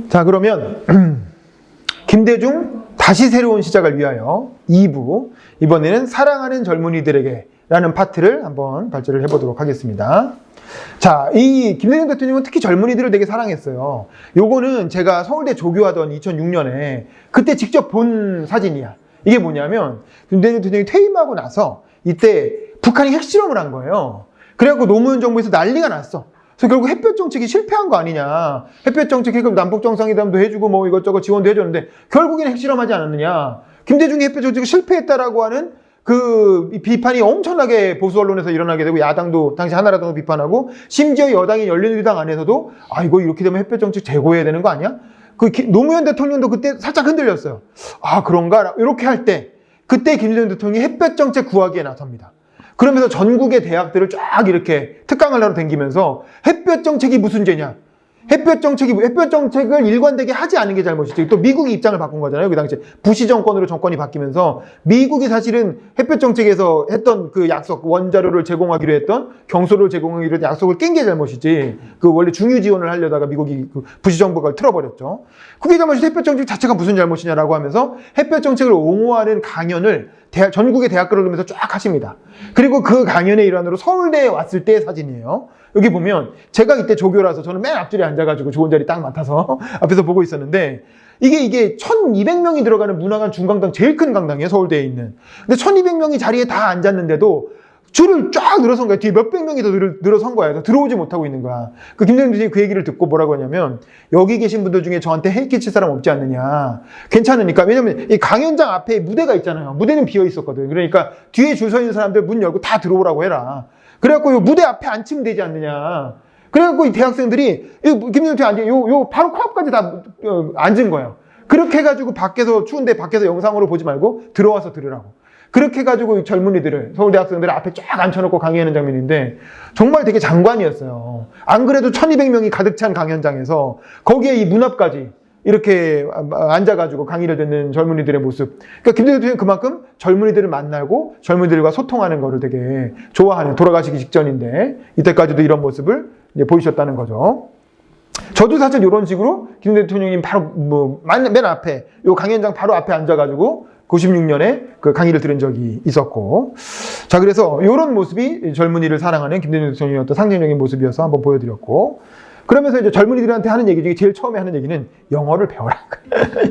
자, 그러면 김대중 다시 새로운 시작을 위하여 2부, 이번에는 사랑하는 젊은이들에게 라는 파트를 한번 발제를 해보도록 하겠습니다. 자, 이 김대중 대통령은 특히 젊은이들을 되게 사랑했어요. 요거는 제가 서울대 조교하던 2006년에 그때 직접 본 사진이야. 이게 뭐냐면 김대중 대통령이 퇴임하고 나서 이때 북한이 핵실험을 한 거예요. 그래갖고 노무현 정부에서 난리가 났어. 그래서 결국 햇볕 정책이 실패한 거 아니냐. 햇볕 정책 해서 남북 정상회담도 해주고 뭐 이것저것 지원도 해줬는데 결국에는 핵실험하지 않았느냐. 김대중이 햇볕 정책이 실패했다라고 하는 그 비판이 엄청나게 보수 언론에서 일어나게 되고, 야당도 당시 한나라당도 비판하고, 심지어 여당인 열린우리당 안에서도 아 이거 이렇게 되면 햇볕 정책 재고해야 되는 거 아니야? 그 노무현 대통령도 그때 살짝 흔들렸어요. 아 그런가? 이렇게 할 때 그때 김대중 대통령이 햇볕 정책 구하기에 나섭니다. 그러면서 전국의 대학들을 쫙 이렇게 특강을 하러 다니면서 햇볕 정책이 무슨 죄냐? 햇볕 정책을 일관되게 하지 않은 게 잘못이지. 또 미국이 입장을 바꾼 거잖아요. 그 당시에 부시 정권으로 정권이 바뀌면서 미국이 사실은 햇볕 정책에서 했던 그 약속, 원자료를 제공하기로 했던, 경소를 제공하기로 했던 약속을 깬 게 잘못이지. 그 원래 중유 지원을 하려다가 미국이 그 부시 정부가 틀어버렸죠. 그게 잘못이 햇볕 정책 자체가 무슨 잘못이냐라고 하면서 햇볕 정책을 옹호하는 강연을 전국의 대학교를 돌면서 쫙 하십니다. 그리고 그 강연의 일환으로 서울대에 왔을 때의 사진이에요. 여기 보면 제가 이때 조교라서 저는 맨 앞줄에 앉아가지고 좋은 자리 딱 맡아서 앞에서 보고 있었는데, 이게 1200명이 들어가는 문화관 중강당, 제일 큰 강당이에요, 서울대에 있는. 근데 1200명이 자리에 다 앉았는데도 줄을 쫙 늘어선 거야. 뒤에 몇백 명이 더 늘어선 거야. 들어오지 못하고 있는 거야. 그 김대중 대통령이 그 얘기를 듣고 뭐라고 하냐면, 여기 계신 분들 중에 저한테 해익 끼칠 사람 없지 않느냐. 괜찮으니까. 왜냐면 이 강연장 앞에 무대가 있잖아요. 무대는 비어 있었거든. 그러니까 뒤에 줄 서 있는 사람들 문 열고 다 들어오라고 해라. 그래갖고 요 무대 앞에 앉히면 되지 않느냐. 그래갖고 이 대학생들이 김대중 대통령이 요 바로 코앞까지 다 앉은 거예요. 그렇게 해가지고 밖에서 추운데 밖에서 영상으로 보지 말고 들어와서 들으라고. 그렇게 해가지고 젊은이들을, 서울대 학생들을 앞에 쫙 앉혀놓고 강의하는 장면인데 정말 되게 장관이었어요. 안 그래도 1200명이 가득 찬 강연장에서 거기에 이 문 앞까지 이렇게 앉아가지고 강의를 듣는 젊은이들의 모습. 그러니까 김대중 대통령은 그만큼 젊은이들을 만나고 젊은이들과 소통하는 거를 되게 좋아하는, 돌아가시기 직전인데 이때까지도 이런 모습을 이제 보이셨다는 거죠. 저도 사실 이런 식으로 김대중 대통령님 바로 맨 앞에, 요 강연장 바로 앞에 앉아가지고 96년에 그 강의를 들은 적이 있었고. 자, 그래서 이런 모습이 젊은이를 사랑하는 김대중 대통령의 어떤 상징적인 모습이어서 한번 보여드렸고. 그러면서 이제 젊은이들한테 하는 얘기 중에 제일 처음에 하는 얘기는 영어를 배워라.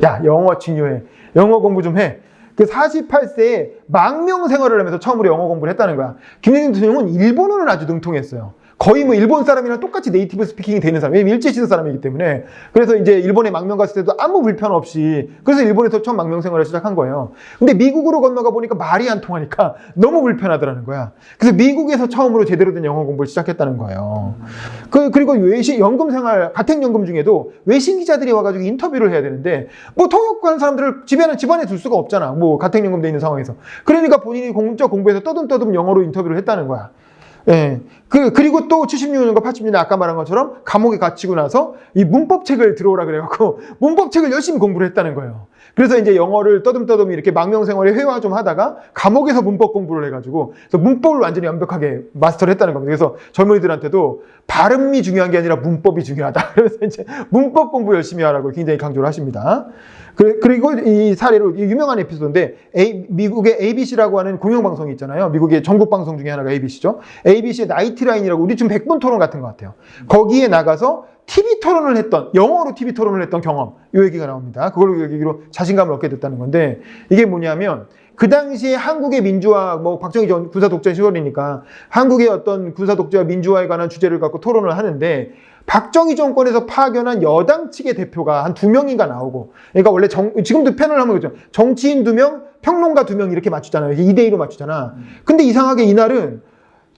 야, 영어 중요해. 영어 공부 좀 해. 그 48세에 망명 생활을 하면서 처음으로 영어 공부를 했다는 거야. 김대중 대통령은 일본어는 아주 능통했어요. 거의 뭐 일본 사람이랑 똑같이 네이티브 스피킹이 되는 사람. 왜냐면 일제시대 사람이기 때문에. 그래서 이제 일본에 망명 갔을 때도 아무 불편 없이, 그래서 일본에서 처음 망명 생활을 시작한 거예요. 근데 미국으로 건너가 보니까 말이 안 통하니까 너무 불편하더라는 거야. 그래서 미국에서 처음으로 제대로 된 영어 공부를 시작했다는 거예요. 그리고 연금 생활, 가택연금 중에도 외신 기자들이 와가지고 인터뷰를 해야 되는데, 뭐 통역하는 사람들을 집안에 둘 수가 없잖아. 뭐 가택연금 돼 있는 상황에서. 그러니까 본인이 공적 공부에서 떠듬떠듬 영어로 인터뷰를 했다는 거야. 예. 그리고 또 76년과 80년에 아까 말한 것처럼 감옥에 갇히고 나서 이 문법책을 들어오라 그래갖고 문법책을 열심히 공부를 했다는 거예요. 그래서 이제 영어를 떠듬떠듬 이렇게 망명 생활에 회화 좀 하다가 감옥에서 문법 공부를 해가지고, 그래서 문법을 완전히 완벽하게 마스터를 했다는 겁니다. 그래서 젊은이들한테도 발음이 중요한 게 아니라 문법이 중요하다. 그래서 이제 문법 공부 열심히 하라고 굉장히 강조를 하십니다. 그리고 이 사례로 유명한 에피소드인데, 미국의 ABC라고 하는 공영방송이 있잖아요. 미국의 전국 방송 중에 하나가 ABC죠. ABC의 나이트라인이라고, 우리 지금 100분 토론 같은 것 같아요. 거기에 나가서 TV 토론을 했던, 영어로 TV 토론을 했던 경험, 이 얘기가 나옵니다. 그걸로 얘기로 자신감을 얻게 됐다는 건데, 이게 뭐냐면 그 당시에 한국의 민주화, 뭐 박정희 전 군사 독재 시절이니까 한국의 어떤 군사 독재와 민주화에 관한 주제를 갖고 토론을 하는데, 박정희 정권에서 파견한 여당 측의 대표가 한 2명인가 나오고, 그러니까 원래 지금도 패널 하면 그렇죠. 정치인 2명, 평론가 2명 이렇게 맞추잖아요. 2대2로 맞추잖아. 근데 이상하게 이날은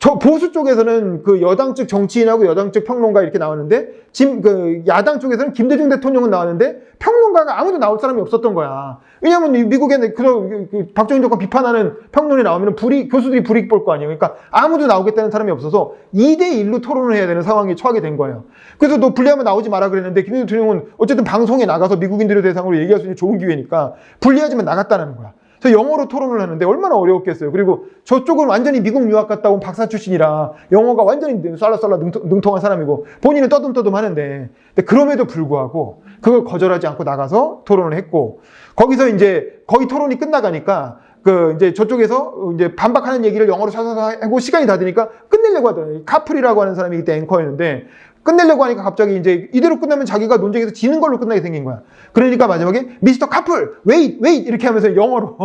저 보수 쪽에서는 그 여당 측 정치인하고 여당 측 평론가 이렇게 나왔는데, 지금 그 야당 쪽에서는 김대중 대통령은 나왔는데 평론가가 아무도 나올 사람이 없었던 거야. 왜냐하면 미국에는 그 박정희 정권 비판하는 평론이 나오면 교수들이 불이익 볼 거 아니에요. 그러니까 아무도 나오겠다는 사람이 없어서 2대1로 토론을 해야 되는 상황에 처하게 된 거예요. 그래서 너 불리하면 나오지 마라 그랬는데, 김대중 대통령은 어쨌든 방송에 나가서 미국인들을 대상으로 얘기할 수 있는 좋은 기회니까 불리하지만 나갔다는 거야. 저 영어로 토론을 하는데 얼마나 어려웠겠어요. 그리고 저쪽은 완전히 미국 유학 갔다 온 박사 출신이라 영어가 완전히 쌀라쌀라 능통한 사람이고 본인은 떠듬떠듬 하는데 그럼에도 불구하고 그걸 거절하지 않고 나가서 토론을 했고 거기서 이제 거의 토론이 끝나가니까 이제 저쪽에서 이제 반박하는 얘기를 영어로 사사사 하고 시간이 다 되니까 끝내려고 하더라고요. 카플이라고 하는 사람이 그때 앵커였는데 끝내려고 하니까 갑자기 이제 이대로 끝나면 자기가 논쟁에서 지는 걸로 끝나게 생긴 거야. 그러니까 마지막에 미스터 카플, 웨이트 이렇게 하면서 영어로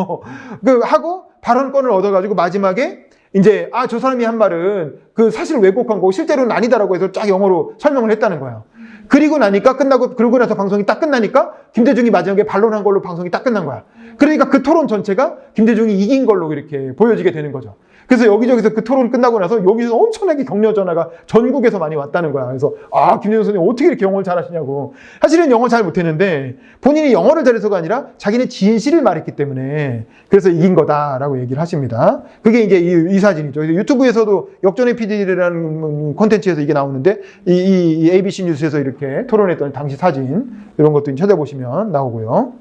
하고 발언권을 얻어가지고 마지막에 이제 저 사람이 한 말은 사실 왜곡한 거고 실제로는 아니다라고 해서 쫙 영어로 설명을 했다는 거야. 그리고 나서 방송이 딱 끝나니까 김대중이 마지막에 반론한 걸로 방송이 딱 끝난 거야. 그러니까 그 토론 전체가 김대중이 이긴 걸로 이렇게 보여지게 되는 거죠. 그래서 여기저기서 그 토론 끝나고 나서 여기서 엄청나게 격려 전화가 전국에서 많이 왔다는 거야. 그래서 김대중 선생님 어떻게 이렇게 영어를 잘하시냐고. 사실은 영어 잘 못했는데 본인이 영어를 잘해서가 아니라 자기는 진실을 말했기 때문에 그래서 이긴 거다라고 얘기를 하십니다. 그게 이제 이 사진이죠. 유튜브에서도 역전의 PD라는 콘텐츠에서 이게 나오는데 이 ABC 뉴스에서 이렇게 토론했던 당시 사진 이런 것도 찾아보시면 나오고요.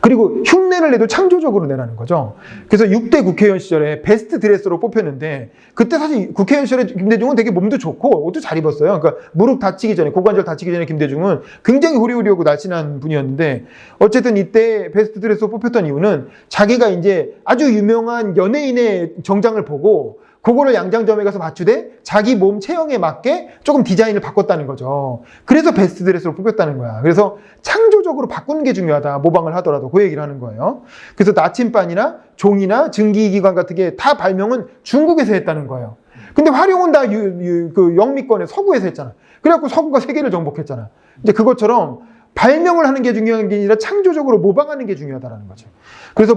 그리고 흉내를 내도 창조적으로 내라는 거죠. 그래서 6대 국회의원 시절에 베스트 드레서로 뽑혔는데 그때 사실 국회의원 시절에 김대중은 되게 몸도 좋고 옷도 잘 입었어요. 그러니까 무릎 다치기 전에 고관절 다치기 전에 김대중은 굉장히 호리호리하고 날씬한 분이었는데 어쨌든 이때 베스트 드레서로 뽑혔던 이유는 자기가 이제 아주 유명한 연예인의 정장을 보고 그거를 양장점에 가서 맞추되 자기 몸 체형에 맞게 조금 디자인을 바꿨다는 거죠. 그래서 베스트 드레스로 뽑혔다는 거야. 그래서 창조적으로 바꾸는 게 중요하다. 모방을 하더라도 그 얘기를 하는 거예요. 그래서 나침반이나 종이나 증기기관 같은 게 다 발명은 중국에서 했다는 거예요. 근데 활용은 다 영미권의 서구에서 했잖아. 그래갖고 서구가 세계를 정복했잖아. 이제 그것처럼 발명을 하는 게 중요한 게 아니라 창조적으로 모방하는 게 중요하다는 거죠. 그래서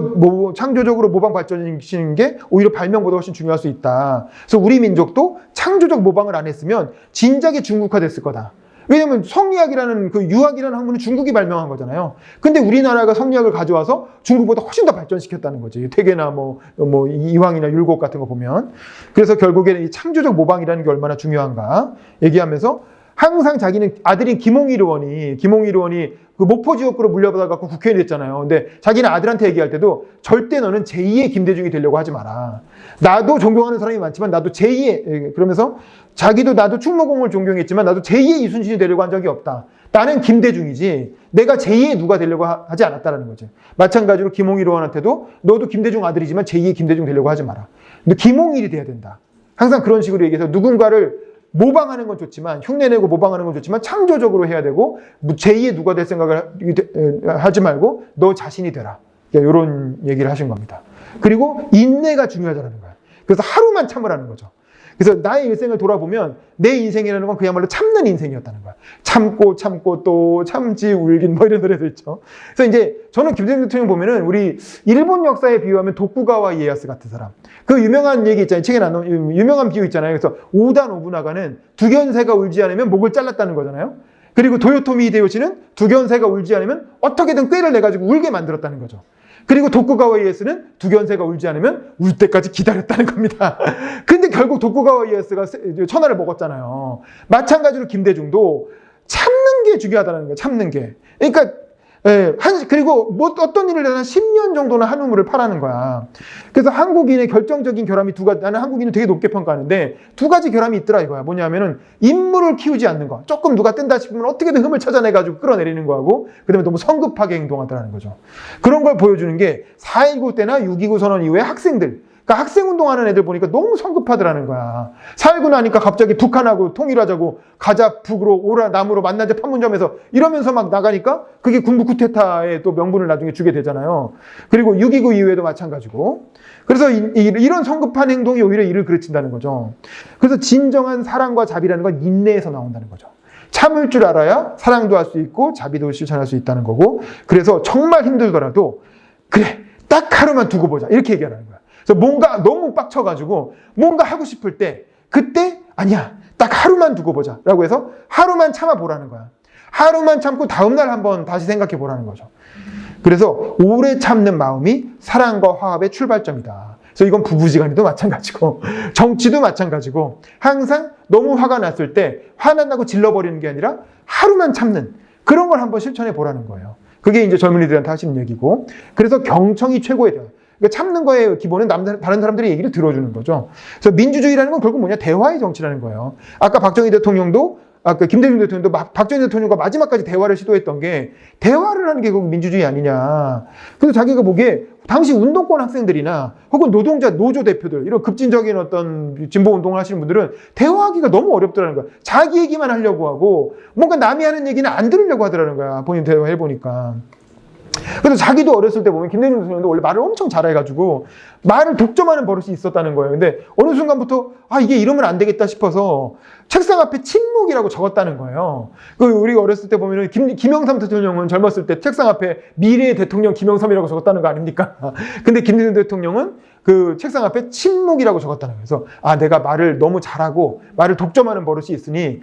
창조적으로 모방 발전시키는 게 오히려 발명보다 훨씬 중요할 수 있다. 그래서 우리 민족도 창조적 모방을 안 했으면 진작에 중국화됐을 거다. 왜냐면 성리학이라는 유학이라는 학문은 중국이 발명한 거잖아요. 근데 우리나라가 성리학을 가져와서 중국보다 훨씬 더 발전시켰다는 거지. 퇴계나 이황이나 율곡 같은 거 보면. 그래서 결국에는 이 창조적 모방이라는 게 얼마나 중요한가 얘기하면서 항상 자기는 아들인 김홍일 의원이 그 목포 지역구로 물려받아갖고 국회의원이 됐잖아요. 근데 자기는 아들한테 얘기할 때도 절대 너는 제2의 김대중이 되려고 하지 마라. 나도 존경하는 사람이 많지만 나도 제2의, 그러면서 나도 충무공을 존경했지만 나도 제2의 이순신이 되려고 한 적이 없다. 나는 김대중이지 내가 제2의 누가 되려고 하지 않았다라는 거죠. 마찬가지로 김홍일 의원한테도 너도 김대중 아들이지만 제2의 김대중 되려고 하지 마라. 근데 김홍일이 돼야 된다. 항상 그런 식으로 얘기해서 누군가를 모방하는 건 좋지만 흉내내고 모방하는 건 좋지만 창조적으로 해야 되고 제2의 누가 될 생각을 하지 말고 너 자신이 되라. 이런 얘기를 하신 겁니다. 그리고 인내가 중요하다는 거야. 그래서 하루만 참으라는 거죠. 그래서 나의 일생을 돌아보면 내 인생이라는 건 그야말로 참는 인생이었다는 거야. 참고 또 참지 울긴 이런 노래도 있죠. 그래서 이제 저는 김대중 대통령 보면은 우리 일본 역사에 비유하면 도쿠가와 이에야스 같은 사람. 그 유명한 얘기 있잖아요. 책에 나온 유명한 비유 있잖아요. 그래서 오다 노부나가는 두견새가 울지 않으면 목을 잘랐다는 거잖아요. 그리고 도요토미 히데요시는 두견새가 울지 않으면 어떻게든 꾀를 내가지고 울게 만들었다는 거죠. 그리고 도쿠가와 이에야스는 두견새가 울지 않으면 울 때까지 기다렸다는 겁니다. 근데 결국 도쿠가와 이에야스가 천하를 먹었잖아요. 마찬가지로 김대중도 참는 게 중요하다는 거예요. 참는 게. 그러니까 그리고 어떤 일을 해서 10년 정도는 한 우물을 파라는 거야. 그래서 한국인의 결정적인 결함이 두 가지, 나는 한국인을 되게 높게 평가하는데 두 가지 결함이 있더라 이거야. 뭐냐면은 인물을 키우지 않는 거. 조금 누가 뜬다 싶으면 어떻게든 흠을 찾아내가지고 끌어내리는 거하고, 그 다음에 너무 성급하게 행동하더라는 거죠. 그런 걸 보여주는 게 4.19 때나 6.29 선언 이후에 학생들, 그러니까 학생운동하는 애들 보니까 너무 성급하더라는 거야. 4.19 나니까 갑자기 북한하고 통일하자고 가자 북으로 오라 남으로 만나자 판문점에서 이러면서 막 나가니까 그게 군부 쿠데타의 또 명분을 나중에 주게 되잖아요. 그리고 6.29 이후에도 마찬가지고. 그래서 이런 성급한 행동이 오히려 이를 그르친다는 거죠. 그래서 진정한 사랑과 자비라는 건 인내에서 나온다는 거죠. 참을 줄 알아야 사랑도 할 수 있고 자비도 실천할 수 있다는 거고, 그래서 정말 힘들더라도 그래 딱 하루만 두고 보자 이렇게 얘기하는 거야. 그래서 뭔가 너무 빡쳐가지고 뭔가 하고 싶을 때 그때 아니야 딱 하루만 두고 보자 라고 해서 하루만 참아보라는 거야. 하루만 참고 다음날 한번 다시 생각해 보라는 거죠. 그래서 오래 참는 마음이 사랑과 화합의 출발점이다. 그래서 이건 부부지간에도 마찬가지고 정치도 마찬가지고 항상 너무 화가 났을 때 화난다고 질러버리는 게 아니라 하루만 참는 그런 걸 한번 실천해 보라는 거예요. 그게 이제 젊은이들한테 하시는 얘기고. 그래서 경청이 최고의 대화. 그러니까 참는 거의 기본은 다른 사람들의 얘기를 들어주는 거죠. 그래서 민주주의라는 건 결국 뭐냐? 대화의 정치라는 거예요. 아까 박정희 대통령도 아까 김대중 대통령도 박정희 대통령과 마지막까지 대화를 시도했던 게 대화를 하는 게 결국 민주주의 아니냐. 그래서 자기가 보기에 당시 운동권 학생들이나 혹은 노동자, 노조 대표들 이런 급진적인 어떤 진보 운동을 하시는 분들은 대화하기가 너무 어렵더라는 거야. 자기 얘기만 하려고 하고 뭔가 남이 하는 얘기는 안 들으려고 하더라는 거야. 본인 대화해보니까. 그래서 자기도 어렸을 때 보면 김대중 대통령도 원래 말을 엄청 잘해가지고 말을 독점하는 버릇이 있었다는 거예요. 근데 어느 순간부터 이게 이러면 안 되겠다 싶어서 책상 앞에 침묵이라고 적었다는 거예요. 우리가 어렸을 때 보면은 김영삼 대통령은 젊었을 때 책상 앞에 미래의 대통령 김영삼이라고 적었다는 거 아닙니까? 근데 김대중 대통령은 그 책상 앞에 침묵이라고 적었다는 거예요. 그래서 내가 말을 너무 잘하고 말을 독점하는 버릇이 있으니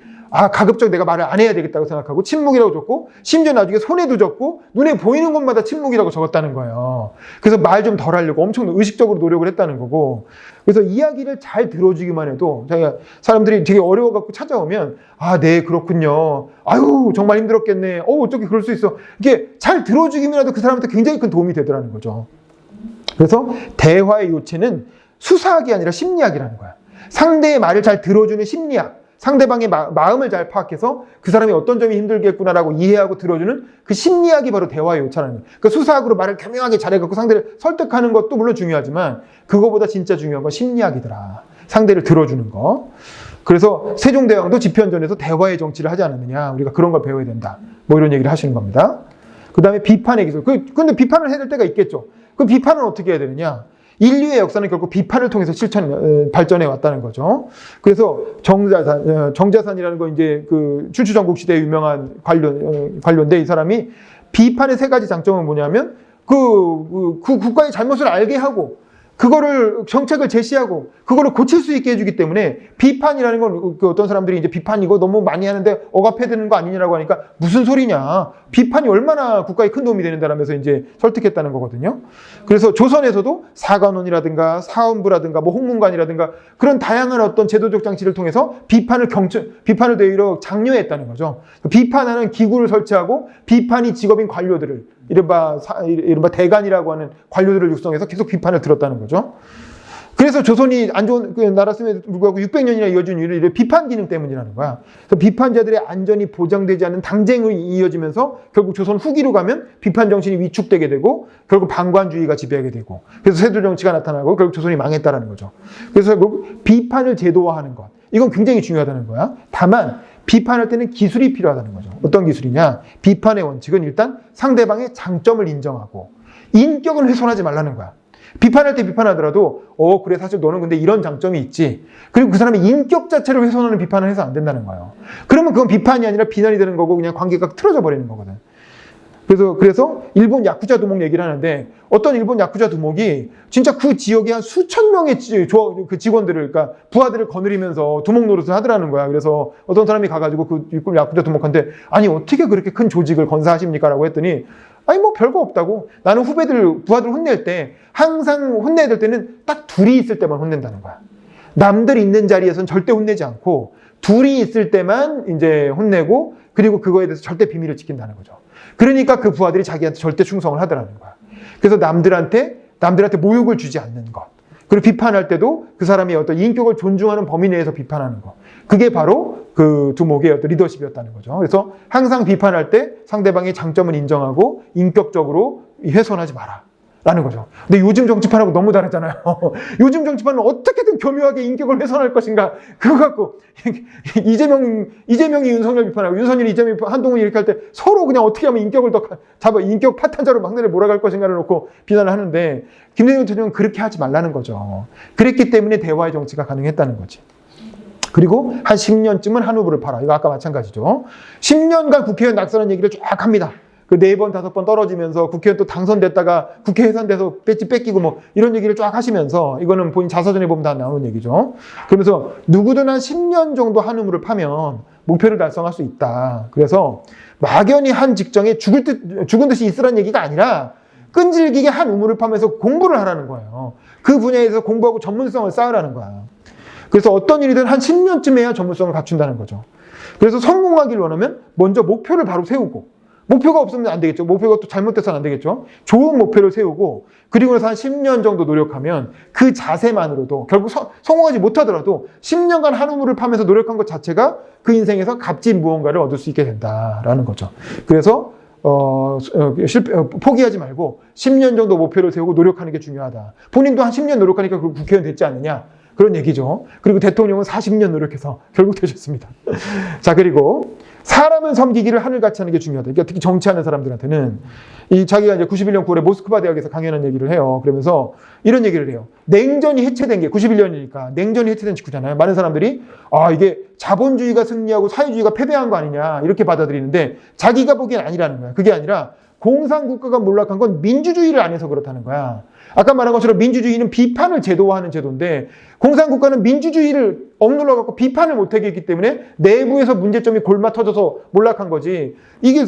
가급적 내가 말을 안 해야 되겠다고 생각하고 침묵이라고 적고 심지어 나중에 손에도 적고 눈에 보이는 곳마다 침묵이라고 적었다는 거예요. 그래서 말 좀 덜 하려고 엄청 의식적으로 노력을 했다는 거고 그래서 이야기를 잘 들어주기만 해도 자기가 사람들이 되게 어려워갖고 찾아오면 네 그렇군요. 아유 정말 힘들었겠네. 어떻게 그럴 수 있어. 이게 잘 들어주기만 해도 그 사람한테 굉장히 큰 도움이 되더라는 거죠. 그래서 대화의 요체는 수사학이 아니라 심리학이라는 거야. 상대의 말을 잘 들어주는 심리학. 상대방의 마음을 잘 파악해서 그 사람이 어떤 점이 힘들겠구나라고 이해하고 들어주는 그 심리학이 바로 대화의 요차라는 거예요. 그러니까 수사학으로 말을 교묘하게 잘해갖고 상대를 설득하는 것도 물론 중요하지만 그거보다 진짜 중요한 건 심리학이더라. 상대를 들어주는 거. 그래서 세종대왕도 집현전에서 대화의 정치를 하지 않았느냐. 우리가 그런 걸 배워야 된다. 뭐 이런 얘기를 하시는 겁니다. 그 다음에 비판의 기술. 근데 비판을 해야 될 때가 있겠죠. 그 비판은 어떻게 해야 되느냐. 인류의 역사는 결국 비판을 통해서 발전해 왔다는 거죠. 그래서 정자산이라는 거 이제 그 춘추전국 시대에 유명한 관료인데 이 사람이 비판의 세 가지 장점은 뭐냐면 그 국가의 잘못을 알게 하고 그거를 정책을 제시하고 그거를 고칠 수 있게 해주기 때문에 비판이라는 건 그 어떤 사람들이 이제 비판이고 너무 많이 하는데 억압해야 되는 거 아니냐라고 하니까 무슨 소리냐. 비판이 얼마나 국가에 큰 도움이 되는다라면서 이제 설득했다는 거거든요. 그래서 조선에서도 사관원이라든가 사헌부라든가 뭐 홍문관이라든가 그런 다양한 어떤 제도적 장치를 통해서 비판을 되려 장려했다는 거죠. 비판하는 기구를 설치하고 비판이 직업인 관료들을 이른바 대간이라고 하는 관료들을 육성해서 계속 비판을 들었다는 거죠. 그래서 조선이 안 좋은 나라였음에도 불구하고 600년이나 이어진 이유는 비판 기능 때문이라는 거야. 그래서 비판자들의 안전이 보장되지 않는 당쟁이 이어지면서 결국 조선 후기로 가면 비판 정신이 위축되게 되고 결국 방관주의가 지배하게 되고 그래서 세조 정치가 나타나고 결국 조선이 망했다라는 거죠. 그래서 결국 비판을 제도화하는 것. 이건 굉장히 중요하다는 거야. 다만 비판할 때는 기술이 필요하다는 거죠. 어떤 기술이냐? 비판의 원칙은 일단 상대방의 장점을 인정하고 인격은 훼손하지 말라는 거야. 비판할 때 비판하더라도 그래 사실 너는 근데 이런 장점이 있지. 그리고 그 사람의 인격 자체를 훼손하는 비판을 해서 안 된다는 거예요. 그러면 그건 비판이 아니라 비난이 되는 거고 그냥 관계가 틀어져 버리는 거거든. 그래서 일본 야쿠자 두목 얘기를 하는데 어떤 일본 야쿠자 두목이 진짜 그 지역에 한 수천 명의 그 직원들을 그러니까 부하들을 거느리면서 두목 노릇을 하더라는 거야. 그래서 어떤 사람이 가가지고 그 일본 야쿠자 두목한테 아니 어떻게 그렇게 큰 조직을 건사하십니까? 라고 했더니 아니 뭐 별거 없다고. 나는 부하들 혼낼 때 항상 혼내야 될 때는 딱 둘이 있을 때만 혼낸다는 거야. 남들 있는 자리에서는 절대 혼내지 않고 둘이 있을 때만 이제 혼내고 그리고 그거에 대해서 절대 비밀을 지킨다는 거죠. 그러니까 그 부하들이 자기한테 절대 충성을 하더라는 거야. 그래서 남들한테 모욕을 주지 않는 것. 그리고 비판할 때도 그 사람이 어떤 인격을 존중하는 범위 내에서 비판하는 것. 그게 바로 그 두목의 어떤 리더십이었다는 거죠. 그래서 항상 비판할 때 상대방의 장점을 인정하고 인격적으로 훼손하지 마라. 라는 거죠. 근데 요즘 정치판하고 너무 다르잖아요. 요즘 정치판은 어떻게든 교묘하게 인격을 훼손할 것인가. 그거 갖고 이재명이 윤석열 비판하고 윤석열이 이재명 한동훈이 이렇게 할 때 서로 그냥 어떻게 하면 인격을 더 잡아 인격 파탄자로 막내를 몰아갈 것인가를 놓고 비난을 하는데 김대중 대통령은 그렇게 하지 말라는 거죠. 그랬기 때문에 대화의 정치가 가능했다는 거지. 그리고 한 10년쯤은 한 후보를 팔아. 이거 아까 마찬가지죠. 10년간 국회의원 낙선한 얘기를 쫙 합니다. 그 4번, 5번 떨어지면서 국회의원 또 당선됐다가 국회 해산돼서 배지 뺏기고 뭐 이런 얘기를 쫙 하시면서 이거는 본인 자서전에 보면 다 나오는 얘기죠. 그러면서 누구든 한 10년 정도 한 우물을 파면 목표를 달성할 수 있다. 그래서 막연히 한 직장에 죽은 듯이 있으라는 얘기가 아니라 끈질기게 한 우물을 파면서 공부를 하라는 거예요. 그 분야에서 공부하고 전문성을 쌓으라는 거야. 그래서 어떤 일이든 한 10년쯤 해야 전문성을 갖춘다는 거죠. 그래서 성공하길 원하면 먼저 목표를 바로 세우고 목표가 없으면 안 되겠죠. 목표가 또 잘못돼서는 안 되겠죠. 좋은 목표를 세우고 그리고 나서 한 10년 정도 노력하면 그 자세만으로도 결국 성공하지 못하더라도 10년간 한우물을 파면서 노력한 것 자체가 그 인생에서 값진 무언가를 얻을 수 있게 된다라는 거죠. 그래서 포기하지 말고 10년 정도 목표를 세우고 노력하는 게 중요하다. 본인도 한 10년 노력하니까 그 국회의원 됐지 않느냐. 그런 얘기죠. 그리고 대통령은 40년 노력해서 결국 되셨습니다. 자, 그리고 사람을 섬기기를 하늘같이 하는 게 중요하다. 그러니까 특히 정치하는 사람들한테는 자기가 이제 91년 9월에 모스크바 대학에서 강연한 얘기를 해요. 그러면서 이런 얘기를 해요. 냉전이 해체된 게 91년이니까 냉전이 해체된 직후잖아요. 많은 사람들이 이게 자본주의가 승리하고 사회주의가 패배한 거 아니냐 이렇게 받아들이는데 자기가 보기엔 아니라는 거야. 그게 아니라 공산국가가 몰락한 건 민주주의를 안 해서 그렇다는 거야. 아까 말한 것처럼 민주주의는 비판을 제도화하는 제도인데 공산국가는 민주주의를 억눌러 갖고 비판을 못하게 했기 때문에 내부에서 문제점이 골마 터져서 몰락한 거지. 이게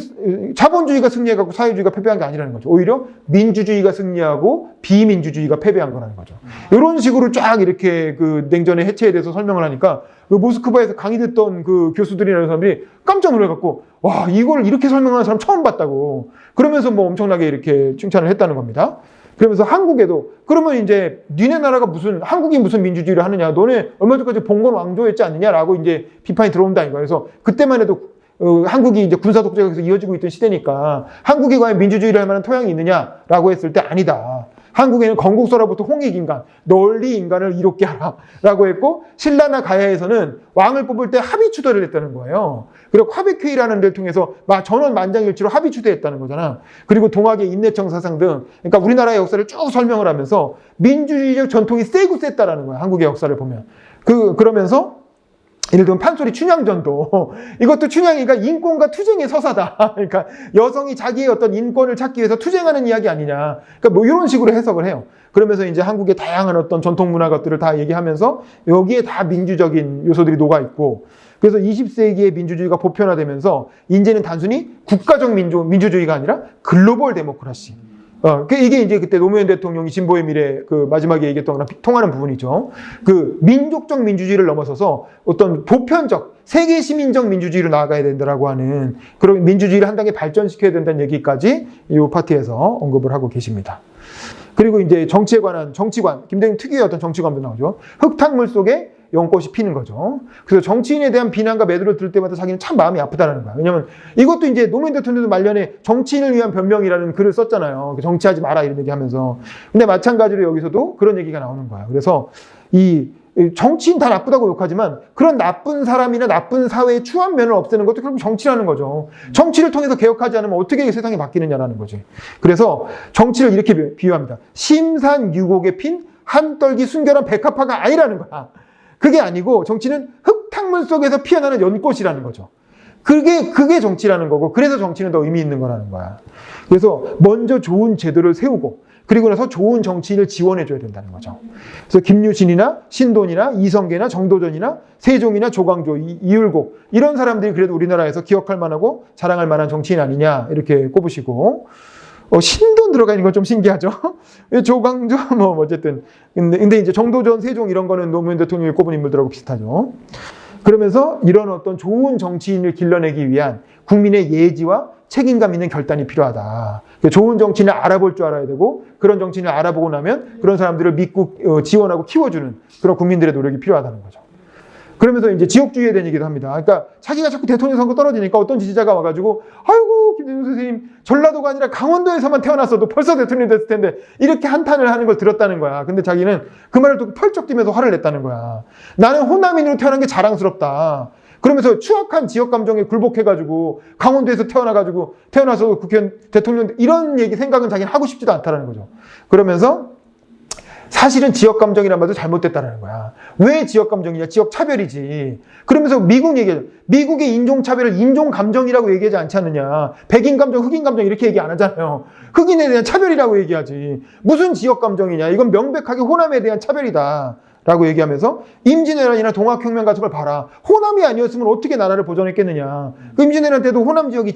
자본주의가 승리해갖고 사회주의가 패배한 게 아니라는 거죠. 오히려 민주주의가 승리하고 비민주주의가 패배한 거라는 거죠. 이런 식으로 쫙 이렇게 그 냉전의 해체에 대해서 설명을 하니까 그 모스크바에서 강의됐던 그 교수들이나 사람들이 깜짝 놀라갖고 와, 이걸 이렇게 설명하는 사람 처음 봤다고. 그러면서 뭐 엄청나게 이렇게 칭찬을 했다는 겁니다. 그러면서 한국에도 그러면 이제 니네 나라가 한국이 무슨 민주주의를 하느냐, 너네 얼마 전까지 봉건 왕조였지 않느냐라고 이제 비판이 들어온다 이거. 그래서 그때만 해도 한국이 이제 군사 독재가 계속 이어지고 있던 시대니까 한국이 과연 민주주의를 할 만한 토양이 있느냐라고 했을 때 아니다. 한국에는 건국서로부터 홍익인간, 널리 인간을 이롭게 하라 라고 했고 신라나 가야에서는 왕을 뽑을 때 합의추대를 했다는 거예요. 그리고 화백회의라는 데를 통해서 전원 만장일치로 합의추대했다는 거잖아. 그리고 동학의 인내청 사상 등 그러니까 우리나라의 역사를 쭉 설명을 하면서 민주주의적 전통이 세고 셌다라는 거야. 한국의 역사를 보면. 그러면서 예를 들면 판소리 춘향전도 이것도 춘향이가 인권과 투쟁의 서사다. 그러니까 여성이 자기의 어떤 인권을 찾기 위해서 투쟁하는 이야기 아니냐. 그러니까 뭐 이런 식으로 해석을 해요. 그러면서 이제 한국의 다양한 어떤 전통 문화 것들을 다 얘기하면서 여기에 다 민주적인 요소들이 녹아 있고 그래서 20세기의 민주주의가 보편화되면서 이제는 단순히 국가적 민주주의가 아니라 글로벌 데모크라시. 이게 이제 그때 노무현 대통령이 진보의 미래 그 마지막에 얘기했던 거랑 통하는 부분이죠. 그 민족적 민주주의를 넘어서서 어떤 보편적 세계 시민적 민주주의로 나아가야 된다라고 하는 그런 민주주의를 한 단계 발전시켜야 된다는 얘기까지 이 파트에서 언급을 하고 계십니다. 그리고 이제 정치에 관한 정치관, 김대중 특유의 어떤 정치관도 나오죠. 흙탕물 속에 연꽃이 피는 거죠. 그래서 정치인에 대한 비난과 매도를 들을 때마다 자기는 참 마음이 아프다라는 거야. 왜냐면 이것도 이제 노무현 대통령도 말년에 정치인을 위한 변명이라는 글을 썼잖아요. 정치하지 마라 이런 얘기 하면서. 근데 마찬가지로 여기서도 그런 얘기가 나오는 거야. 그래서 이 정치인 다 나쁘다고 욕하지만 그런 나쁜 사람이나 나쁜 사회의 추한 면을 없애는 것도 결국 정치라는 거죠. 정치를 통해서 개혁하지 않으면 어떻게 세상이 바뀌느냐라는 거지. 그래서 정치를 이렇게 비유합니다. 심산유곡에 핀 한떨기 순결한 백합화가 아니라는 거야. 그게 아니고 정치는 흙탕물 속에서 피어나는 연꽃이라는 거죠. 그게 정치라는 거고 그래서 정치는 더 의미 있는 거라는 거야. 그래서 먼저 좋은 제도를 세우고 그리고 나서 좋은 정치인을 지원해줘야 된다는 거죠. 그래서 김유신이나 신돈이나 이성계나 정도전이나 세종이나 조광조, 이율곡 이런 사람들이 그래도 우리나라에서 기억할 만하고 자랑할 만한 정치인 아니냐 이렇게 꼽으시고 신돈 들어가 있는 건 좀 신기하죠. 조광조 어쨌든 근데 이제 정도전, 세종 이런 거는 노무현 대통령이 꼽은 인물들하고 비슷하죠. 그러면서 이런 어떤 좋은 정치인을 길러내기 위한 국민의 예지와 책임감 있는 결단이 필요하다. 좋은 정치인을 알아볼 줄 알아야 되고 그런 정치인을 알아보고 나면 그런 사람들을 믿고 지원하고 키워주는 그런 국민들의 노력이 필요하다는 거죠. 그러면서 이제 지역주의에 대한 얘기도 합니다. 그러니까 자기가 자꾸 대통령 선거 떨어지니까 어떤 지지자가 와가지고 아이고 김대중 선생님 전라도가 아니라 강원도에서만 태어났어도 벌써 대통령 됐을 텐데 이렇게 한탄을 하는 걸 들었다는 거야. 근데 자기는 그 말을 듣고 펄쩍 뛰면서 화를 냈다는 거야. 나는 호남인으로 태어난 게 자랑스럽다. 그러면서 추악한 지역 감정에 굴복해가지고 강원도에서 태어나서 국회의원 대통령 이런 얘기 생각은 자기는 하고 싶지도 않다는 거죠. 그러면서 사실은 지역 감정이란 말도 잘못됐다는 거야. 왜 지역 감정이냐? 지역 차별이지. 그러면서 미국 얘기하죠. 미국의 인종 차별을 인종 감정이라고 얘기하지 않지 않느냐. 백인 감정, 흑인 감정 이렇게 얘기 안 하잖아요. 흑인에 대한 차별이라고 얘기하지. 무슨 지역 감정이냐. 이건 명백하게 호남에 대한 차별이다. 라고 얘기하면서 임진왜란이나 동학혁명 같은 걸 봐라. 호남이 아니었으면 어떻게 나라를 보존했겠느냐. 그 임진왜란 때도 호남 지역이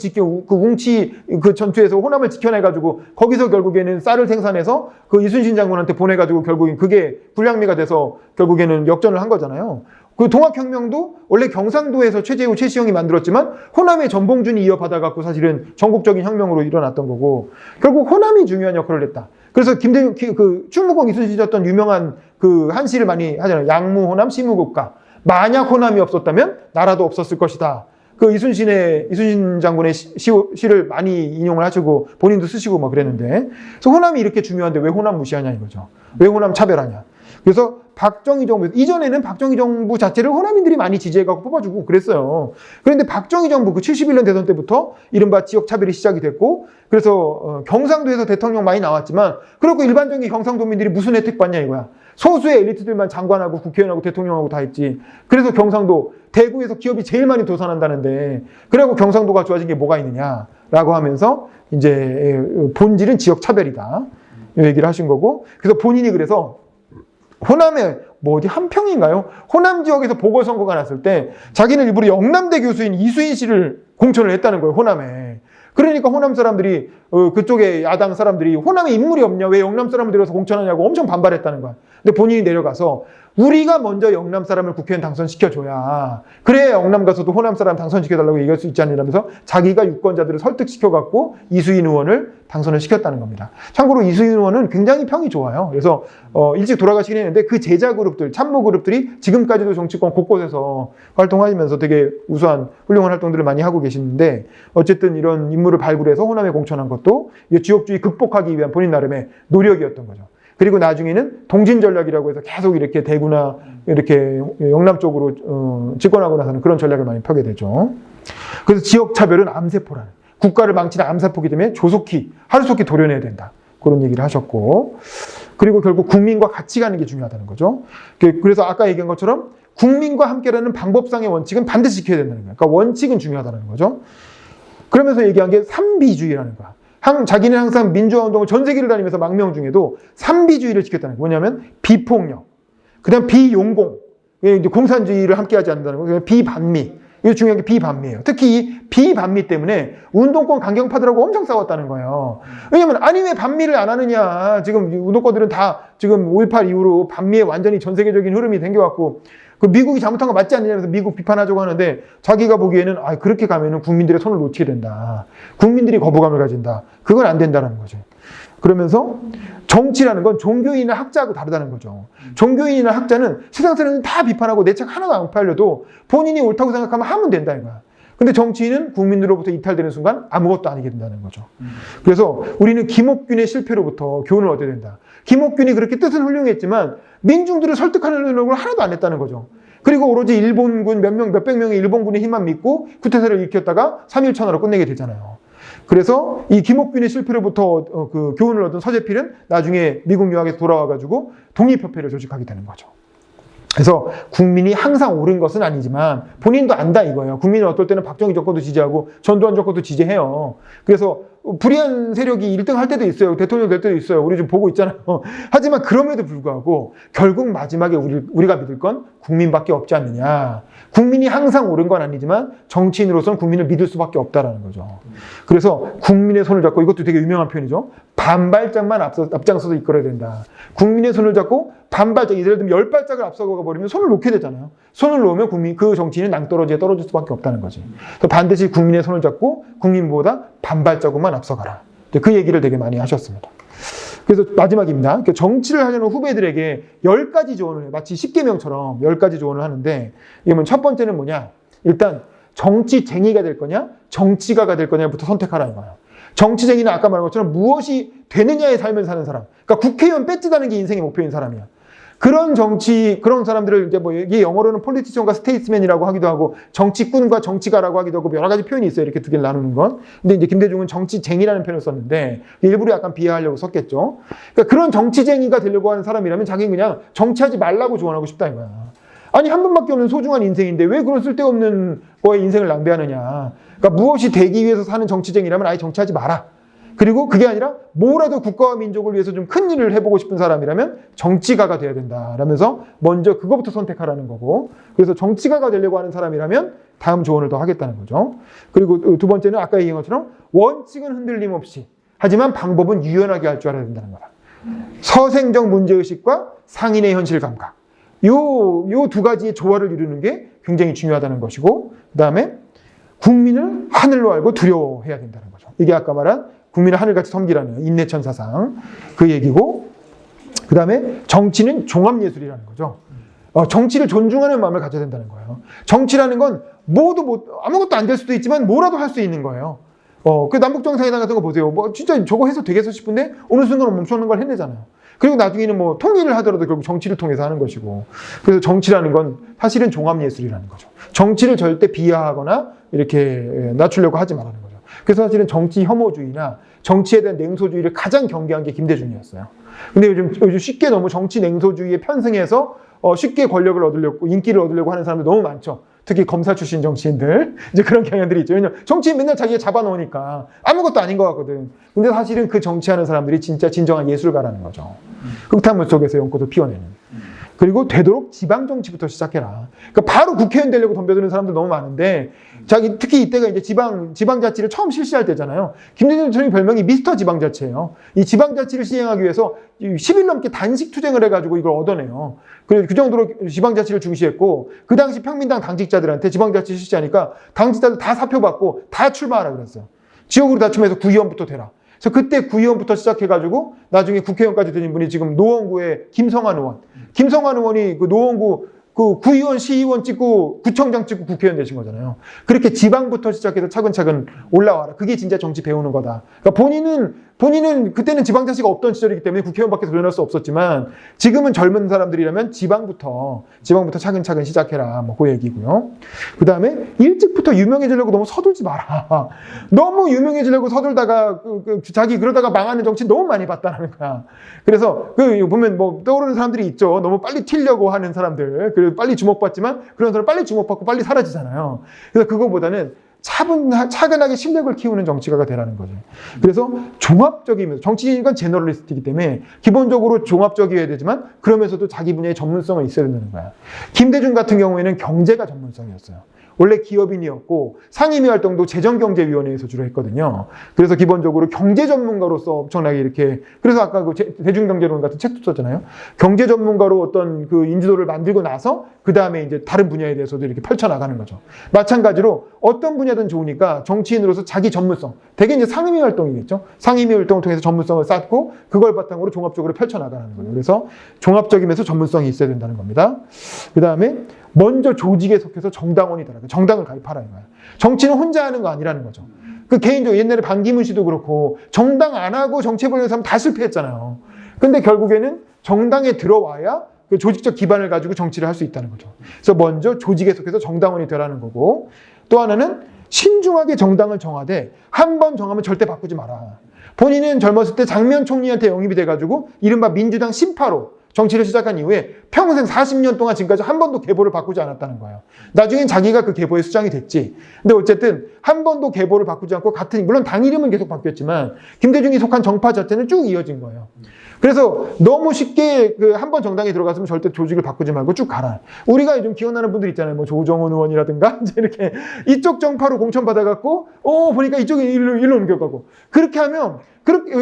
그 웅치 그 전투에서 호남을 지켜내가지고 거기서 결국에는 쌀을 생산해서 그 이순신 장군한테 보내가지고 결국엔 그게 불량미가 돼서 결국에는 역전을 한 거잖아요. 그 동학혁명도 원래 경상도에서 최재우, 최시영이 만들었지만 호남의 전봉준이 이어받아갖고 사실은 전국적인 혁명으로 일어났던 거고 결국 호남이 중요한 역할을 했다. 그래서 그 충무공 이순신이 썼던 유명한 그 한시를 많이 하잖아요. 양무 호남 시무국가. 만약 호남이 없었다면 나라도 없었을 것이다. 그 이순신 장군의 시를 많이 인용을 하시고 본인도 쓰시고 막 그랬는데 그래서 호남이 이렇게 중요한데 왜 호남 무시하냐 이거죠. 왜 호남 차별하냐. 그래서 박정희 정부, 이전에는 박정희 정부 자체를 호남인들이 많이 지지해갖고 뽑아주고 그랬어요. 그런데 박정희 정부 그 71년 대선 때부터 이른바 지역차별이 시작이 됐고, 그래서 경상도에서 대통령 많이 나왔지만, 그리고 일반적인 경상도민들이 무슨 혜택 받냐 이거야. 소수의 엘리트들만 장관하고 국회의원하고 대통령하고 다 했지. 그래서 경상도, 대구에서 기업이 제일 많이 도산한다는데, 그래갖고 경상도가 좋아진 게 뭐가 있느냐라고 하면서, 이제 본질은 지역차별이다. 이 얘기를 하신 거고, 그래서 본인이 그래서 호남에 어디 한평인가요? 호남 지역에서 보궐선거가 났을 때 자기는 일부러 영남대 교수인 이수인 씨를 공천을 했다는 거예요. 호남에. 그러니까 호남 사람들이 그쪽에 야당 사람들이 호남에 인물이 없냐 왜 영남 사람을 들여서 공천하냐고 엄청 반발했다는 거야. 근데 본인이 내려가서 우리가 먼저 영남 사람을 국회의원 당선시켜줘야 그래 영남 가서도 호남 사람 당선시켜달라고 얘기할 수 있지 않느냐면서 자기가 유권자들을 설득시켜갖고 이수인 의원을 당선을 시켰다는 겁니다. 참고로 이수인 의원은 굉장히 평이 좋아요. 그래서 일찍 돌아가시긴 했는데 그 제자 그룹들, 참모 그룹들이 지금까지도 정치권 곳곳에서 활동하시면서 되게 우수한 훌륭한 활동들을 많이 하고 계시는데 어쨌든 이런 인물을 발굴해서 호남에 공천한 것도 지역주의 극복하기 위한 본인 나름의 노력이었던 거죠. 그리고 나중에는 동진 전략이라고 해서 계속 이렇게 대구나 이렇게 영남 쪽으로 집권하고 나서는 그런 전략을 많이 펴게 되죠. 그래서 지역 차별은 암세포라는 국가를 망치는 암세포기 때문에 조속히 하루속히 도려내야 된다. 그런 얘기를 하셨고 그리고 결국 국민과 같이 가는 게 중요하다는 거죠. 그래서 아까 얘기한 것처럼 국민과 함께라는 방법상의 원칙은 반드시 지켜야 된다는 거예요. 그러니까 원칙은 중요하다는 거죠. 그러면서 얘기한 게 삼비주의라는 거야. 자기는 항상 민주화 운동을 전 세계를 다니면서 망명 중에도 삼비주의를 지켰다는 거예요. 뭐냐면 비폭력, 그다음 비용공, 공산주의를 함께하지 않는다는 거예요. 비반미, 이게 중요한 게 비반미예요. 특히 이 비반미 때문에 운동권 강경파들하고 엄청 싸웠다는 거예요. 왜냐면 아니 왜 반미를 안 하느냐. 지금 운동권들은 다 지금 5.18 이후로 반미에 완전히 전 세계적인 흐름이 생겨갖고 그 미국이 잘못한 거 맞지 않느냐면서 미국 비판하자고 하는데 자기가 보기에는 그렇게 가면은 국민들의 손을 놓치게 된다. 국민들이 거부감을 가진다. 그건 안 된다는 거죠. 그러면서 정치라는 건 종교인이나 학자하고 다르다는 거죠. 종교인이나 학자는 세상 사람들은 다 비판하고 내 책 하나도 안 팔려도 본인이 옳다고 생각하면 하면 된다 이거야. 근데 정치인은 국민들로부터 이탈되는 순간 아무것도 아니게 된다는 거죠. 그래서 우리는 김옥균의 실패로부터 교훈을 얻어야 된다. 김옥균이 그렇게 뜻은 훌륭했지만 민중들을 설득하는 노력을 하나도 안 했다는 거죠. 그리고 오로지 일본군 몇백 명의 일본군의 힘만 믿고 쿠데타를 일으켰다가 3.1천하로 끝내게 되잖아요. 그래서 이 김옥균의 실패로부터 그 교훈을 얻은 서재필은 나중에 미국 유학에서 돌아와가지고 독립협회를 조직하게 되는 거죠. 그래서 국민이 항상 옳은 것은 아니지만 본인도 안다 이거예요. 국민은 어떨 때는 박정희 정권도 지지하고 전두환 정권도 지지해요. 그래서 불의한 세력이 1등 할 때도 있어요. 대통령 될 때도 있어요. 우리 좀 보고 있잖아요. 하지만 그럼에도 불구하고 결국 마지막에 우리가 믿을 건 국민밖에 없지 않느냐. 국민이 항상 옳은 건 아니지만 정치인으로서는 국민을 믿을 수밖에 없다라는 거죠. 그래서 국민의 손을 잡고 이것도 되게 유명한 표현이죠. 반발짝만 앞장서서 이끌어야 된다. 국민의 손을 잡고 반발짝, 예를 들면 10발짝을 앞서가 버리면 손을 놓게 되잖아요. 손을 놓으면 그 정치인은 낭떠러지에 떨어질 수밖에 없다는 거지. 그래서 반드시 국민의 손을 잡고 국민보다 반발짝만 앞서가라. 그 얘기를 되게 많이 하셨습니다. 그래서 마지막입니다. 정치를 하려는 후배들에게 10가지 조언을 해요. 마치 10계명처럼 10가지 조언을 하는데 이러면 첫 번째는 뭐냐? 일단 정치쟁이가 될 거냐? 정치가가 될 거냐부터 선택하라 이거예요. 정치쟁이는 아까 말한 것처럼 무엇이 되느냐의 삶을 사는 사람. 그러니까 국회의원 배지 다는 게 인생의 목표인 사람이야. 그런 사람들을 이제 이게 영어로는 폴리티션과 스테이트맨이라고 하기도 하고 정치꾼과 정치가라고 하기도 하고 여러 가지 표현이 있어요. 이렇게 두 개를 나누는 건. 근데 이제 김대중은 정치쟁이라는 표현을 썼는데 일부러 약간 비하하려고 썼겠죠. 그러니까 그런 정치쟁이가 되려고 하는 사람이라면 자기는 그냥 정치하지 말라고 조언하고 싶다 이거야. 아니 한 번밖에 없는 소중한 인생인데 왜 그런 쓸데없는 거에 인생을 낭비하느냐. 그러니까 무엇이 되기 위해서 사는 정치쟁이라면 아예 정치하지 마라. 그리고 그게 아니라 뭐라도 국가와 민족을 위해서 좀 큰 일을 해보고 싶은 사람이라면 정치가가 돼야 된다. 라면서 먼저 그거부터 선택하라는 거고 그래서 정치가가 되려고 하는 사람이라면 다음 조언을 더 하겠다는 거죠. 그리고 두 번째는 아까 얘기한 것처럼 원칙은 흔들림 없이 하지만 방법은 유연하게 할 줄 알아야 된다는 거다. 서생적 문제의식과 상인의 현실 감각. 요 두 가지의 조화를 이루는 게 굉장히 중요하다는 것이고, 그 다음에 국민을 하늘로 알고 두려워해야 된다는 거죠. 이게 아까 말한 국민을 하늘같이 섬기라는 인내천 사상 그 얘기고, 그 다음에 정치는 종합예술이라는 거죠. 정치를 존중하는 마음을 가져야 된다는 거예요. 정치라는 건 아무것도 안 될 수도 있지만 뭐라도 할 수 있는 거예요. 그 남북정상회담 같은 거 보세요. 진짜 저거 해서 되겠어 싶은데 어느 순간 멈추는 걸 해내잖아요. 그리고 나중에는 통일을 하더라도 결국 정치를 통해서 하는 것이고. 그래서 정치라는 건 사실은 종합예술이라는 거죠. 정치를 절대 비하하거나 이렇게 낮추려고 하지 말라는 거죠. 그래서 사실은 정치 혐오주의나 정치에 대한 냉소주의를 가장 경계한 게 김대중이었어요. 근데 요즘 쉽게 너무 정치 냉소주의에 편승해서 쉽게 권력을 얻으려고, 인기를 얻으려고 하는 사람들 너무 많죠. 특히 검사 출신 정치인들. 이제 그런 경향들이 있죠. 왜냐면 정치인 맨날 자기가 잡아놓으니까 아무것도 아닌 것 같거든. 근데 사실은 그 정치하는 사람들이 진짜 진정한 예술가라는 거죠. 흑탕물 속에서 연꽃을 피워내는. 그리고 되도록 지방 정치부터 시작해라. 그러니까 바로 국회의원 되려고 덤벼드는 사람들 너무 많은데, 특히 이때가 이제 지방자치를 처음 실시할 때잖아요. 김대중 대통령 별명이 미스터 지방자치예요. 이 지방자치를 시행하기 위해서 10일 넘게 단식 투쟁을 해가지고 이걸 얻어내요. 그 정도로 지방자치를 중시했고, 그 당시 평민당 당직자들한테 지방자치 실시하니까 당직자들 다 사표받고 다 출마하라 그랬어요. 지역으로 다 출마해서 구의원부터 되라. 그래서 그때 구의원부터 시작해가지고 나중에 국회의원까지 되신 분이 지금 노원구의 김성환 의원. 김성환 의원이 그 노원구 그 구의원, 시의원 찍고 구청장 찍고 국회의원 되신 거잖아요. 그렇게 지방부터 시작해서 차근차근 올라와라. 그게 진짜 정치 배우는 거다. 그러니까 본인은 그때는 지방자치가 없던 시절이기 때문에 국회의원밖에 도전할 수 없었지만, 지금은 젊은 사람들이라면 지방부터 차근차근 시작해라. 그 얘기고요. 그 다음에 일찍부터 유명해지려고 너무 서둘지 마라. 너무 유명해지려고 서둘다가 자기 그러다가 망하는 정치 너무 많이 봤다는 거야. 그래서 보면 떠오르는 사람들이 있죠. 너무 빨리 튀려고 하는 사람들. 그리고 빨리 주목받지만 그런 사람 빨리 주목받고 빨리 사라지잖아요. 그래서 그거보다는 차근하게 실력을 키우는 정치가가 되라는 거죠. 그래서 종합적이면서, 정치가 제너럴리스트이기 때문에 기본적으로 종합적이어야 되지만 그러면서도 자기 분야의 전문성은 있어야 된다는 거야. 김대중 같은 경우에는 경제가 전문성이었어요. 원래 기업인이었고 상임위 활동도 재정경제위원회에서 주로 했거든요. 그래서 기본적으로 경제 전문가로서 엄청나게 이렇게, 그래서 아까 그 대중경제론 같은 책도 썼잖아요. 경제 전문가로 어떤 그 인지도를 만들고 나서 그 다음에 이제 다른 분야에 대해서도 이렇게 펼쳐나가는 거죠. 마찬가지로 어떤 분야든 좋으니까 정치인으로서 자기 전문성, 대개 이제 상임위 활동이겠죠. 상임위 활동을 통해서 전문성을 쌓고 그걸 바탕으로 종합적으로 펼쳐나가는 거예요. 그래서 종합적이면서 전문성이 있어야 된다는 겁니다. 그 다음에 먼저 조직에 속해서 정당원이 되라. 정당을 가입하라 이거야. 정치는 혼자 하는 거 아니라는 거죠. 개인적으로 옛날에 반기문 씨도 그렇고 정당 안 하고 정치에 보려는 사람 다 실패했잖아요. 근데 결국에는 정당에 들어와야 그 조직적 기반을 가지고 정치를 할 수 있다는 거죠. 그래서 먼저 조직에 속해서 정당원이 되라는 거고, 또 하나는 신중하게 정당을 정하되 한 번 정하면 절대 바꾸지 마라. 본인은 젊었을 때 장면 총리한테 영입이 돼가지고 이른바 민주당 신파로 정치를 시작한 이후에 평생 40년 동안 지금까지 한 번도 계보를 바꾸지 않았다는 거예요. 나중엔 자기가 그 계보에 수장이 됐지. 근데 어쨌든 한 번도 계보를 바꾸지 않고 물론 당 이름은 계속 바뀌었지만 김대중이 속한 정파 자체는 쭉 이어진 거예요. 그래서 너무 쉽게 한 번 정당에 들어갔으면 절대 조직을 바꾸지 말고 쭉 가라. 우리가 요즘 기억나는 분들 있잖아요. 조정훈 의원이라든가 이제 이렇게 이쪽 정파로 공천 받아갖고 보니까 이쪽에 일로 옮겨가고, 그렇게 하면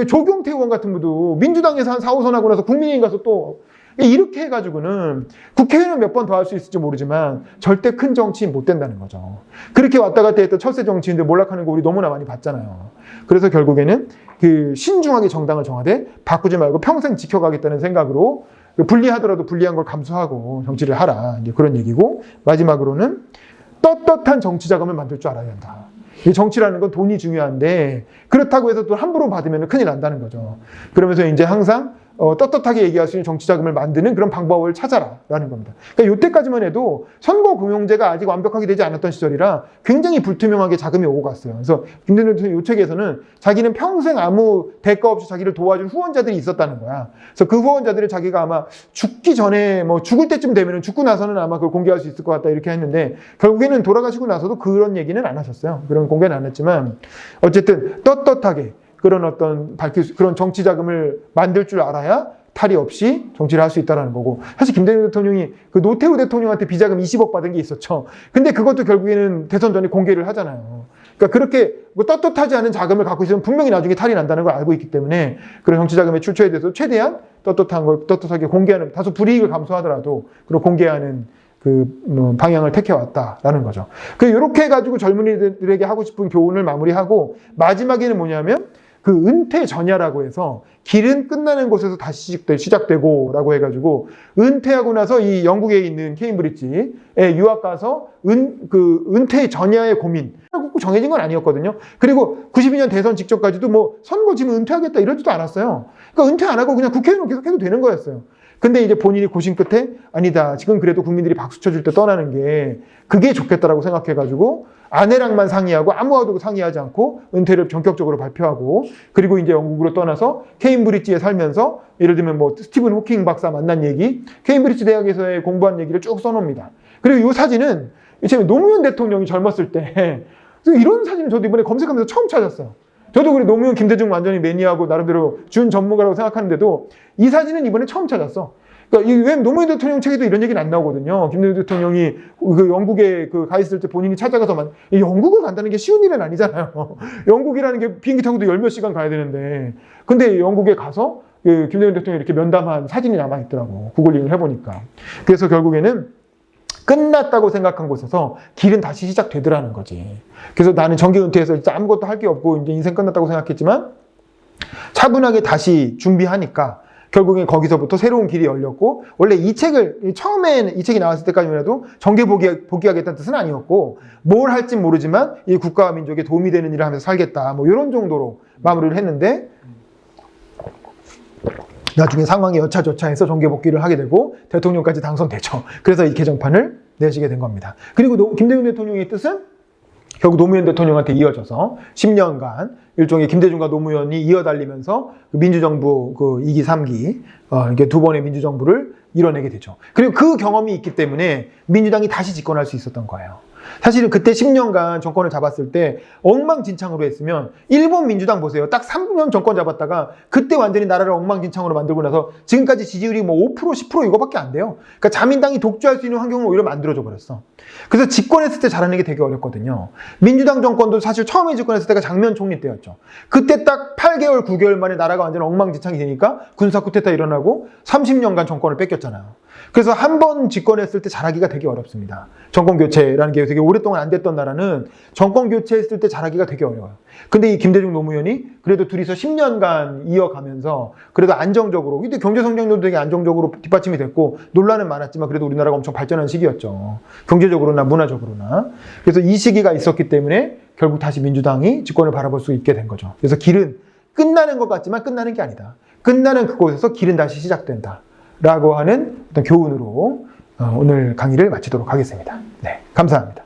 조경태 의원 같은 분도 민주당에서 한 4, 5선 하고 나서 국민의힘 가서 또 이렇게 해가지고는 국회의원 몇 번 더 할 수 있을지 모르지만 절대 큰 정치인 못 된다는 거죠. 그렇게 왔다 갔다 했던 철새 정치인들 몰락하는 거 우리 너무나 많이 봤잖아요. 그래서 결국에는 신중하게 정당을 정하되 바꾸지 말고 평생 지켜가겠다는 생각으로, 불리하더라도 불리한 걸 감수하고 정치를 하라. 이제 그런 얘기고, 마지막으로는 떳떳한 정치 자금을 만들 줄 알아야 한다. 이 정치라는 건 돈이 중요한데 그렇다고 해서 또 함부로 받으면 큰일 난다는 거죠. 그러면서 이제 항상 떳떳하게 얘기할 수 있는 정치 자금을 만드는 그런 방법을 찾아라라는 겁니다. 그러니까 이때까지만 해도 선거 공용제가 아직 완벽하게 되지 않았던 시절이라 굉장히 불투명하게 자금이 오고 갔어요. 그래서 김대중 대통령 이 책에서는 자기는 평생 아무 대가 없이 자기를 도와준 후원자들이 있었다는 거야. 그래서 그 후원자들을 자기가 아마 죽기 전에 죽을 때쯤 되면, 죽고 나서는 아마 그걸 공개할 수 있을 것 같다 이렇게 했는데 결국에는 돌아가시고 나서도 그런 얘기는 안 하셨어요. 그런 공개는 안 했지만 어쨌든 떳떳하게 그런 그런 정치 자금을 만들 줄 알아야 탈이 없이 정치를 할 수 있다는 거고, 사실 김대중 대통령이 그 노태우 대통령한테 비자금 20억 받은 게 있었죠. 근데 그것도 결국에는 대선 전에 공개를 하잖아요. 그러니까 그렇게 뭐 떳떳하지 않은 자금을 갖고 있으면 분명히 나중에 탈이 난다는 걸 알고 있기 때문에 그런 정치자금의 출처에 대해서 최대한 떳떳하게 공개하는, 다소 불이익을 감수하더라도 그런 공개하는 방향을 택해왔다라는 거죠. 이렇게 해가지고 젊은이들에게 하고 싶은 교훈을 마무리하고, 마지막에는 뭐냐면 은퇴 전야라고 해서 길은 끝나는 곳에서 다시 시작되고라고 해가지고, 은퇴하고 나서 이 영국에 있는 케임브리지에 유학 가서 은퇴 전야의 고민, 꼭 정해진 건 아니었거든요. 그리고 92년 대선 직전까지도 뭐 선거 지금 은퇴하겠다 이러지도 않았어요. 그러니까 은퇴 안 하고 그냥 국회의원 계속 해도 되는 거였어요. 근데 이제 본인이 고심 끝에 아니다, 지금 그래도 국민들이 박수 쳐줄 때 떠나는 게 그게 좋겠다라고 생각해가지고 아내랑만 상의하고 아무와도 상의하지 않고 은퇴를 전격적으로 발표하고, 그리고 이제 영국으로 떠나서 케임브리지에 살면서 예를 들면 뭐 스티븐 호킹 박사 만난 얘기, 케임브리지 대학에서의 공부한 얘기를 쭉 써놓습니다. 그리고 이 사진은 노무현 대통령이 젊었을 때 이런 사진을 저도 이번에 검색하면서 처음 찾았어요. 저도 그래 노무현, 김대중 완전히 매니아고 나름대로 준 전문가라고 생각하는데도 이 사진은 이번에 처음 찾았어. 그러니까 왜 노무현 대통령 책에도 이런 얘기는 안 나오거든요. 김대중 대통령이 영국에 가 있을 때 본인이 찾아가서 영국을 간다는 게 쉬운 일은 아니잖아요. 영국이라는 게 비행기 타고도 10몇 시간 가야 되는데, 근데 영국에 가서 김대중 대통령이 이렇게 면담한 사진이 남아있더라고. 구글링을 해보니까. 그래서 결국에는 끝났다고 생각한 곳에서 길은 다시 시작되더라는 거지. 그래서 나는 정계 은퇴해서 진짜 아무것도 할 게 없고 이제 인생 끝났다고 생각했지만 차분하게 다시 준비하니까 결국엔 거기서부터 새로운 길이 열렸고, 원래 이 책을 처음에 이 책이 나왔을 때까지만 해도 정계 복귀하겠다는 뜻은 아니었고, 뭘 할진 모르지만 이 국가와 민족에 도움이 되는 일을 하면서 살겠다, 뭐 이런 정도로 마무리를 했는데, 나중에 상황이 여차저차해서 정계 복귀를 하게 되고 대통령까지 당선되죠. 그래서 이 개정판을 내시게 된 겁니다. 그리고 김대중 대통령의 뜻은 결국 노무현 대통령한테 이어져서 10년간 일종의 김대중과 노무현이 이어달리면서 민주정부 2기, 3기 이렇게 두 번의 민주정부를 이뤄내게 되죠. 그리고 그 경험이 있기 때문에 민주당이 다시 집권할 수 있었던 거예요. 사실은 그때 10년간 정권을 잡았을 때 엉망진창으로 했으면, 일본 민주당 보세요. 딱 3년 정권 잡았다가 그때 완전히 나라를 엉망진창으로 만들고 나서 지금까지 지지율이 뭐 5%, 10% 이거밖에 안 돼요. 그러니까 자민당이 독주할 수 있는 환경을 오히려 만들어줘 버렸어. 그래서 집권했을 때 잘하는 게 되게 어렵거든요. 민주당 정권도 사실 처음에 집권했을 때가 장면 총리 때였죠. 그때 딱 8개월, 9개월 만에 나라가 완전 엉망진창이 되니까 군사 쿠데타 일어나고 30년간 정권을 뺏겼잖아요. 그래서 한 번 집권했을 때 잘하기가 되게 어렵습니다. 정권 교체라는 게 되게 오랫동안 안 됐던 나라는 정권 교체했을 때 잘하기가 되게 어려워요. 근데 이 김대중 노무현이 그래도 둘이서 10년간 이어가면서 그래도 안정적으로, 근데 경제 성장률도 되게 안정적으로 뒷받침이 됐고 논란은 많았지만 그래도 우리나라가 엄청 발전한 시기였죠. 경제적으로나 문화적으로나. 그래서 이 시기가 있었기 때문에 결국 다시 민주당이 집권을 바라볼 수 있게 된 거죠. 그래서 길은 끝나는 것 같지만 끝나는 게 아니다. 끝나는 그곳에서 길은 다시 시작된다 라고 하는 어떤 교훈으로 오늘 강의를 마치도록 하겠습니다. 네, 감사합니다.